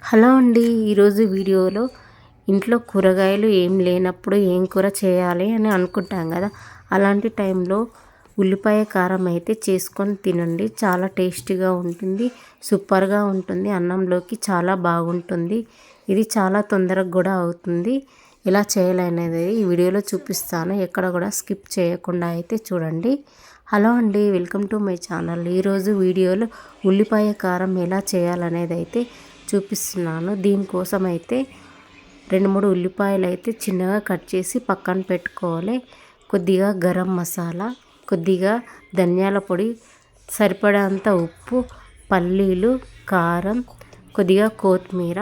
Hello అండి. ఈరోజు వీడియోలో ఇంట్లో కూరగాయలు ఏం లేనప్పుడు ఏం కూర చేయాలి అని అనుకుంటాం కదా. అలాంటి టైంలో ఉల్లిపాయ కారం అయితే చేసుకొని తినండి. చాలా టేస్టీగా ఉంటుంది, సూపర్గా ఉంటుంది, అన్నంలోకి చాలా బాగుంటుంది. ఇది చాలా తొందరగా కూడా అవుతుంది. ఎలా చేయాలనేది ఈ వీడియోలో చూపిస్తాను. ఎక్కడ కూడా స్కిప్ చేయకుండా అయితే చూడండి. హలో అండి, వెల్కమ్ టు మై ఛానల్. ఈరోజు వీడియోలో ఉల్లిపాయ కారం ఎలా చేయాలనేది అయితే చూపిస్తున్నాను. దీనికోసం అయితే 2-3 ఉల్లిపాయలు అయితే చిన్నగా కట్ చేసి పక్కన పెట్టుకోవాలి. కొద్దిగా గరం మసాలా, కొద్దిగా ధనియాల పొడి, సరిపడంత ఉప్పు, పల్లీలు, కారం, కొద్దిగా కొత్తిమీర,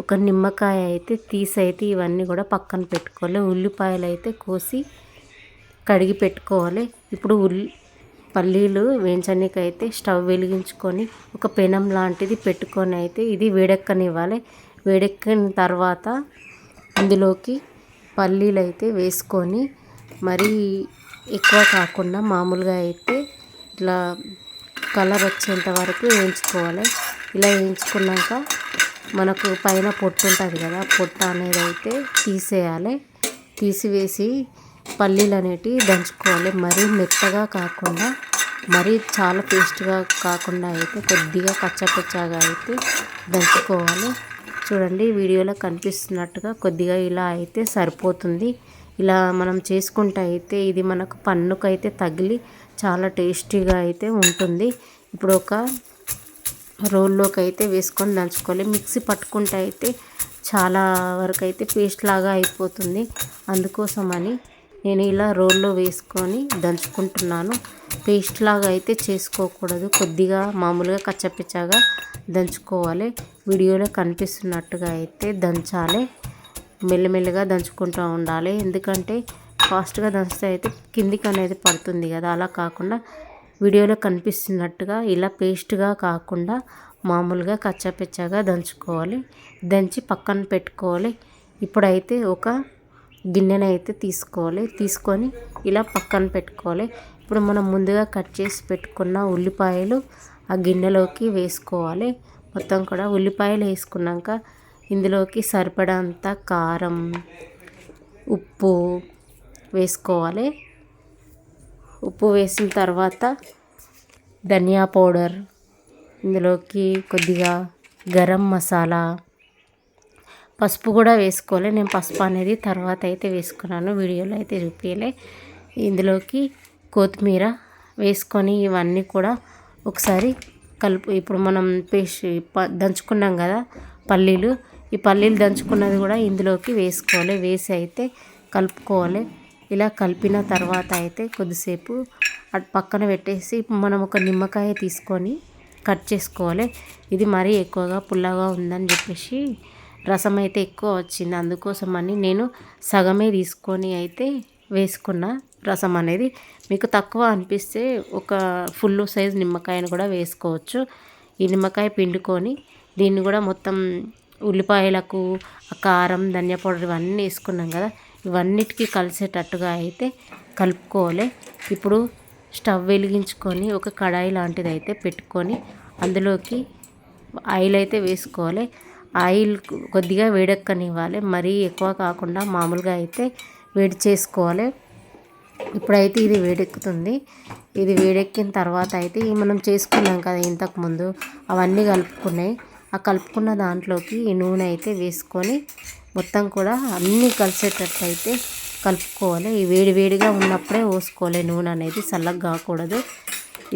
ఒక నిమ్మకాయ అయితే తీసి ఇవన్నీ కూడా పక్కన పెట్టుకోవాలి. ఉల్లిపాయలు అయితే కోసి కడిగి పెట్టుకోవాలి. ఇప్పుడు పల్లీలు వేయించడానికి అయితే స్టవ్ వెలిగించుకొని ఒక పెనం లాంటిది పెట్టుకొని అయితే ఇది వేడెక్కనివ్వాలి. వేడెక్కిన తర్వాత ఇందులోకి పల్లీలు అయితే వేసుకొని మరీ ఎక్కువ కాకుండా మామూలుగా అయితే ఇట్లా కలర్ వచ్చేంత వరకు వేయించుకోవాలి. ఇలా వేయించుకున్నాక మనకు పైన పొట్టు ఉంటుంది కదా, పొట్టు అనేది అయితే తీసేయాలి. తీసివేసి పల్లీలు అనేటివి దంచుకోవాలి. మరీ మెత్తగా కాకుండా మరీ చాలా పేస్ట్గా కాకుండా అయితే కొద్దిగా కచ్చాపచ్చాగా అయితే దంచుకోవాలి. చూడండి, వీడియోలో కనిపిస్తున్నట్టుగా కొద్దిగా ఇలా అయితే సరిపోతుంది. ఇలా మనం చేసుకుంటే అయితే ఇది మనకు పన్నుకైతే తగిలి చాలా టేస్టీగా అయితే ఉంటుంది. ఇప్పుడు ఒక రోల్లోకి అయితే వేసుకొని దంచుకోవాలి. మిక్సీ పట్టుకుంటే అయితే చాలా వరకు అయితే పేస్ట్ లాగా అయిపోతుంది. అందుకోసమని నేను ఇలా రోల్లో వేసుకొని దంచుకుంటున్నాను. పేస్ట్ లాగా అయితే చేసుకోకూడదు, కొద్దిగా మామూలుగా కచ్చపిచ్చగా దంచుకోవాలి. వీడియోలో కనిపిస్తున్నట్టుగా అయితే దంచాలి. మెల్లమెల్లగా దంచుకుంటూ ఉండాలి. ఎందుకంటే ఫాస్ట్గా దంచితే అయితే కిందికి అనేది పడుతుంది కదా. అలా కాకుండా వీడియోలో కనిపిస్తున్నట్టుగా ఇలా పేస్ట్గా కాకుండా మామూలుగా కచ్చాపిచ్చగా దంచుకోవాలి. దంచి పక్కన పెట్టుకోవాలి. ఇప్పుడైతే ఒక గిన్నెనైతే తీసుకోవాలి. తీసుకొని ఇలా పక్కన పెట్టుకోవాలి. ఇప్పుడు మనం ముందుగా కట్ చేసి పెట్టుకున్న ఉల్లిపాయలు ఆ గిన్నెలోకి వేసుకోవాలి. మొత్తం కూడా ఉల్లిపాయలు వేసుకున్నాక ఇందులోకి సరిపడంత కారం, ఉప్పు వేసుకోవాలి. ఉప్పు వేసిన తర్వాత ధనియా పౌడర్, ఇందులోకి కొద్దిగా గరం మసాలా, పసుపు కూడా వేసుకోవాలి. నేను పసుపు అనేది తర్వాత అయితే వేసుకున్నాను, వీడియోలో అయితే చూపించలే. ఇందులోకి కొత్తిమీర వేసుకొని ఇవన్నీ కూడా ఒకసారి కలుపు. ఇప్పుడు మనం పేస్ట్ దంచుకున్నాం కదా పల్లీలు, ఈ పల్లీలు దంచుకున్నది కూడా ఇందులోకి వేసుకోవాలి. వేసి అయితే కలుపుకోవాలి. ఇలా కలిపిన తర్వాత అయితే కొద్దిసేపు అటు పక్కన పెట్టేసి మనం ఒక నిమ్మకాయ తీసుకొని కట్ చేసుకోవాలి. ఇది మరీ ఎక్కువగా పుల్లగా ఉందని చెప్పేసి రసం అయితే ఎక్కువ వచ్చింది. అందుకోసమని నేను సగమే తీసుకొని అయితే వేసుకున్న రసం అనేది. మీకు తక్కువ అనిపిస్తే ఒక ఫుల్ సైజ్ నిమ్మకాయను కూడా వేసుకోవచ్చు. ఈ నిమ్మకాయ పిండుకొని దీన్ని కూడా మొత్తం ఉల్లిపాయలకు కారం, ధనియా పౌడర్ ఇవన్నీ వేసుకున్నాం కదా, ఇవన్నిటికీ కలిసేటట్టుగా అయితే కలుపుకోవాలి. ఇప్పుడు స్టవ్ వెలిగించుకొని ఒక కడాయి లాంటిది అయితే పెట్టుకొని అందులోకి ఆయిల్ అయితే వేసుకోవాలి. ఆయిల్ కొద్దిగా వేడెక్కనివ్వాలి. మరీ ఎక్కువ కాకుండా మామూలుగా అయితే వేడి చేసుకోవాలి. ఇప్పుడైతే ఇది వేడెక్కుతుంది. ఇది వేడెక్కిన తర్వాత అయితే మనం చేసుకున్నాం కదా ఇంతకుముందు, అవన్నీ కలుపుకున్నాయి. ఆ కలుపుకున్న దాంట్లోకి ఈ నూనె అయితే వేసుకొని మొత్తం కూడా అన్నీ కలిసేటట్టు అయితే కలుపుకోవాలి. ఈ వేడిగా ఉన్నప్పుడే పోసుకోవాలి నూనె అనేది, చల్లగా కాకూడదు.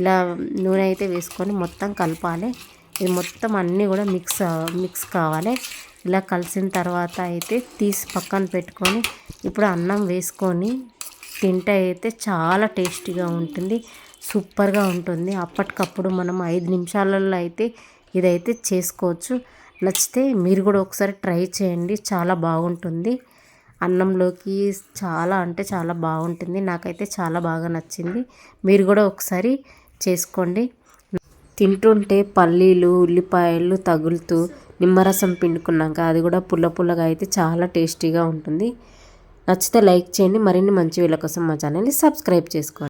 ఇలా నూనె అయితే వేసుకొని మొత్తం కలపాలి. ఇది మొత్తం అన్నీ కూడా మిక్స్ కావాలి. ఇలా కలిసిన తర్వాత అయితే తీసి పక్కన పెట్టుకొని ఇప్పుడు అన్నం వేసుకొని తింటే అయితే చాలా టేస్టీగా ఉంటుంది, సూపర్గా ఉంటుంది. అప్పటికప్పుడు మనం 5 నిమిషాలలో అయితే ఇదైతే చేసుకోవచ్చు. నచ్చితే మీరు కూడా ఒకసారి ట్రై చేయండి, చాలా బాగుంటుంది. అన్నంలోకి చాలా అంటే చాలా బాగుంటుంది. నాకైతే చాలా బాగా నచ్చింది. మీరు కూడా ఒకసారి చేసుకోండి. తింటుంటే పల్లీలు, ఉల్లిపాయలు తగులుతూ నిమ్మరసం పిండుకున్నాక అది కూడా పుల్లగా అయితే చాలా టేస్టీగా ఉంటుంది. నచ్చితే లైక్ చేయండి. మరిన్ని మంచి వీడియోల కోసం మా ఛానల్ని సబ్స్క్రైబ్ చేసుకోండి.